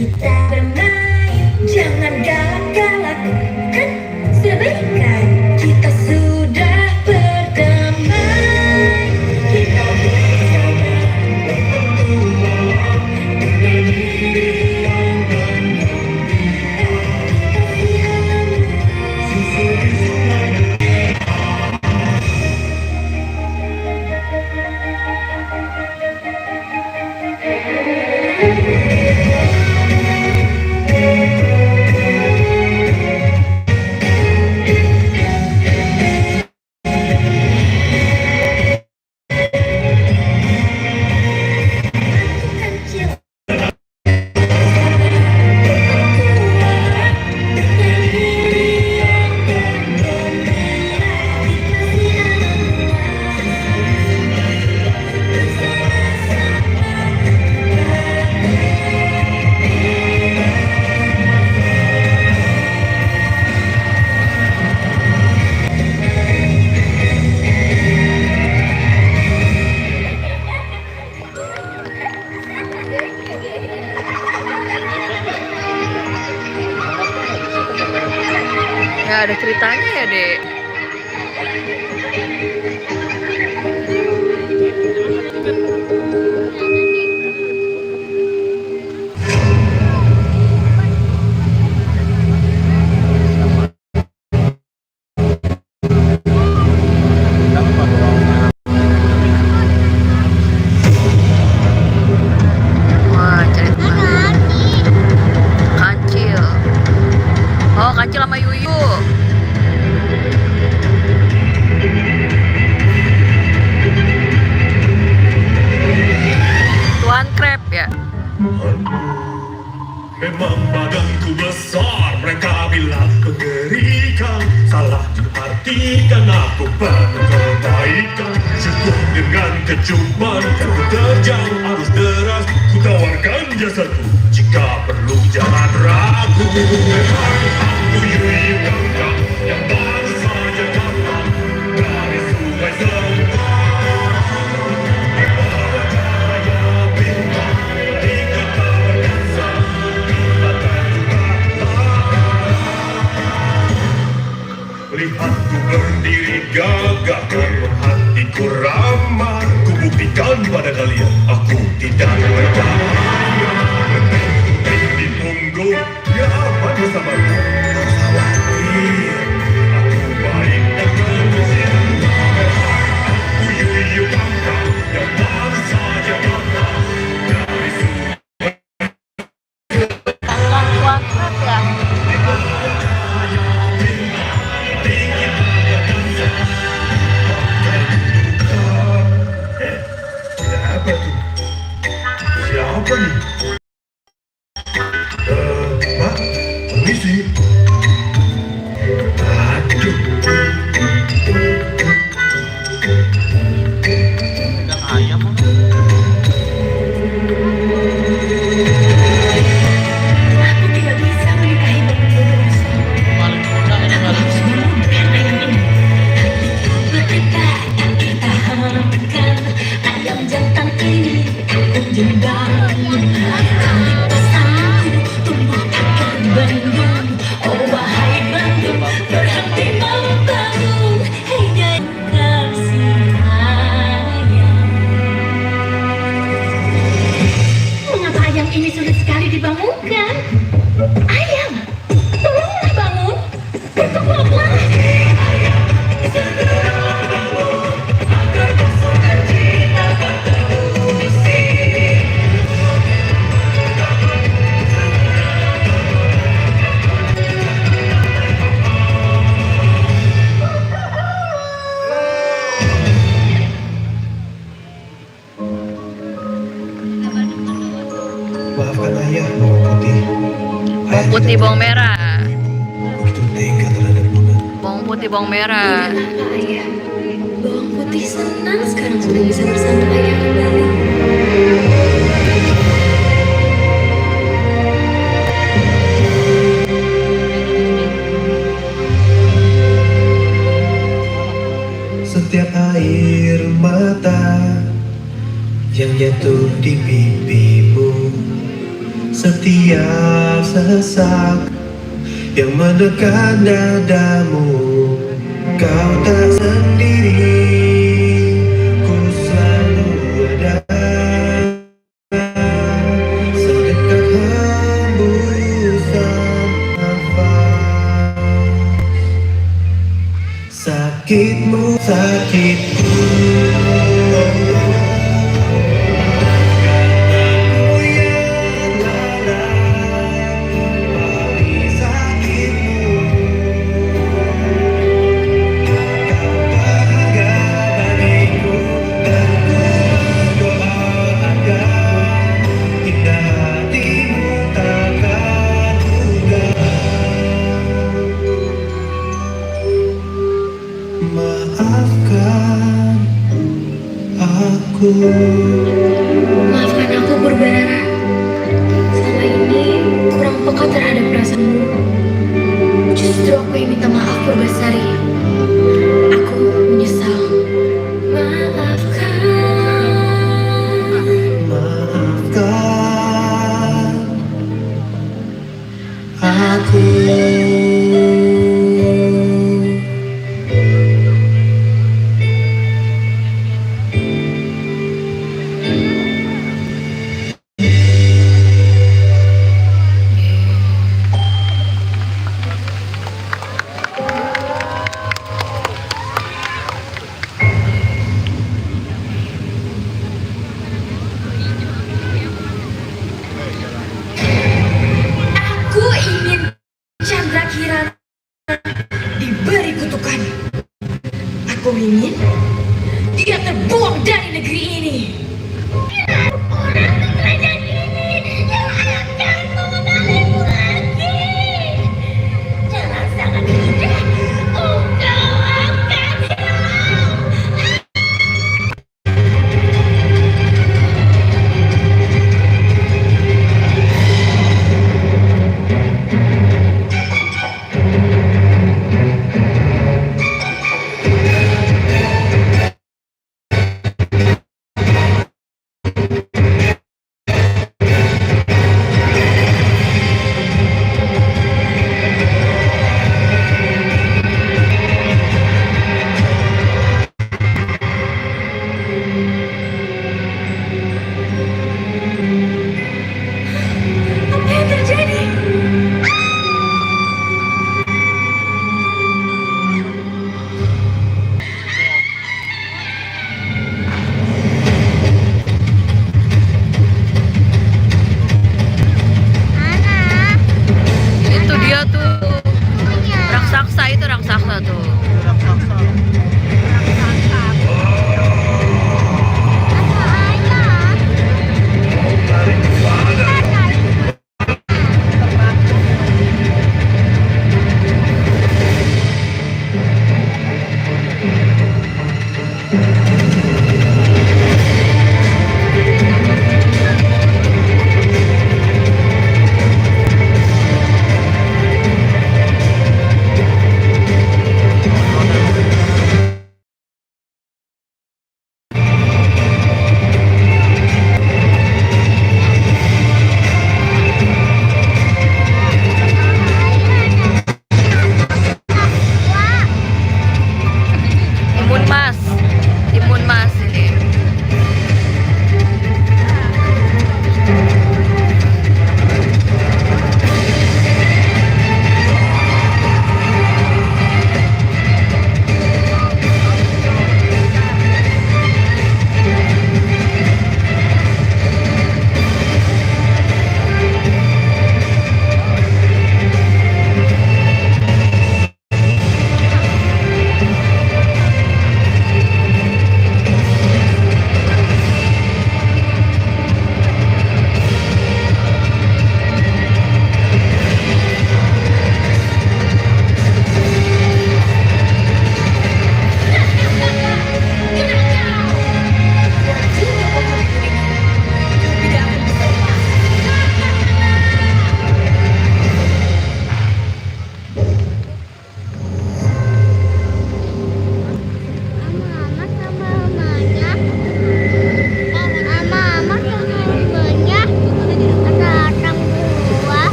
kita bermain, jangan galak-galak, kan sudah baikan. Kita sudah berdamai, kita bersama dengan diri yang ya ada ceritanya ya, Dek. Wah, cerita Kancil. Oh, Kancil sama Yuyu. Tuan Krep ya. Memang badanku besar, mereka bilang mengerikan. Salah diartikan, aku penuh kebaikan. Cukup dengan kecupan, ku terjang arus deras. Ku tawarkan jasadku, jika perlu jangan ragu. Aku Yuyu Gangga, yang baru saja datang dari sungai Sempang. Lihatku berdiri gagah, penuh hatiku ramah. Ku buktikan pada kalian, aku tidak berbahaya. Di punggung, ya aman bersamaku. Tak khawatir, aku baik dan manusia. Aku Yuyu Gangga, yang baru saja datang dari sungai. Tuan Krep ya. Siapa tuh? Siapa nih? Mak, permisi. Aduh. Pegang ayam apa? aku tidak bisa menikahi Bapak Bodoso. Paling mudah ini paling Betapa tak kita harapkan, ayam jantan ini aku jendam. Kali pesanku tumbuh akar Bandung. Oh wahai Bandung, berhenti membangun. Hei jangan kasih ayam. Mengapa ayam ini sulit sekali dibangunkan? Ayam, tolonglah bangun. Bertobatlah. Maafkan ayah, bawang putih. Bawang putih, bawang merah. Begitu tega terhadap Luna. Bawang putih, bawang merah. Tidak apa-apa ayah. Bawang putih senang sekarang sudah bisa bersama ayah kembali. Setiap air mata yang jatuh di pipimu setiap sesak yang menekan dadamu. Kau tak sendiri, ku selalu ada, sedekat hembusan nafas. Sakitmu, sakitku, aku yang lalai, paling sakitmu. Kau berharga bagiku, dan ku berdoa agar indah hatimu takkan pudar. Maafkan aku. Maafkan aku Purbara. Selama ini kurang peka terhadap perasaanmu. Justru aku yang minta maaf Purbasari. Aku menyesal. Maafkan. Maafkan aku. Aku ingin Chandra Kirana diberi kutukan. Aku ingin dia terbuang dari negeri ini. Orang di kerajaan ini yang akan mengembalimu lagi. Jangan sangat mudah engkau akan hilang.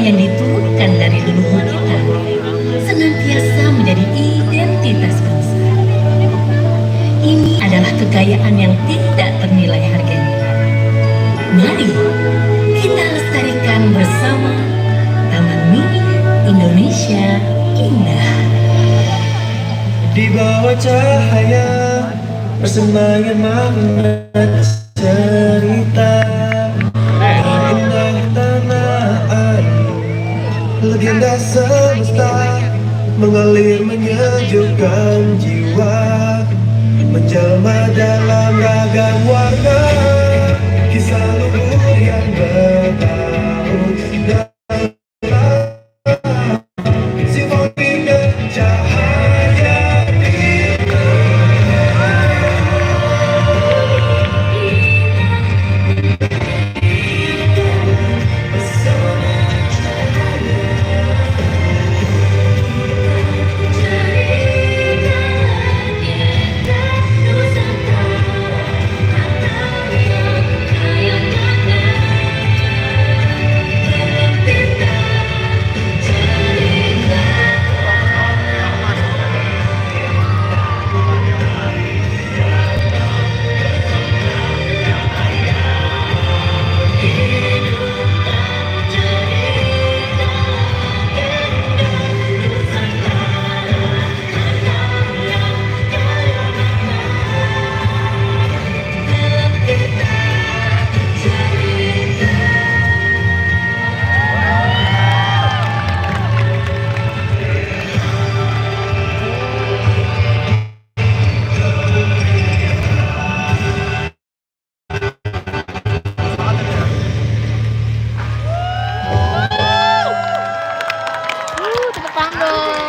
yang diturunkan dari leluhur kita senantiasa menjadi identitas bangsa. Ini adalah kekayaan yang tidak ternilai harganya. Mari kita lestarikan bersama Taman Mini Indonesia Indah. Di bawah cahaya persembayan makna cerita indah tanah air, legenda semesta mengalir menyejukkan jiwa, menjelma dalam ragam warna, kisah luhur yang bertaut dalam simfoni dan cahaya. Tepuk tangan dong.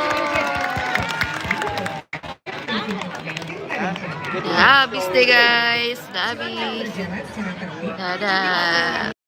Udah habis deh guys, udah habis. Dadah.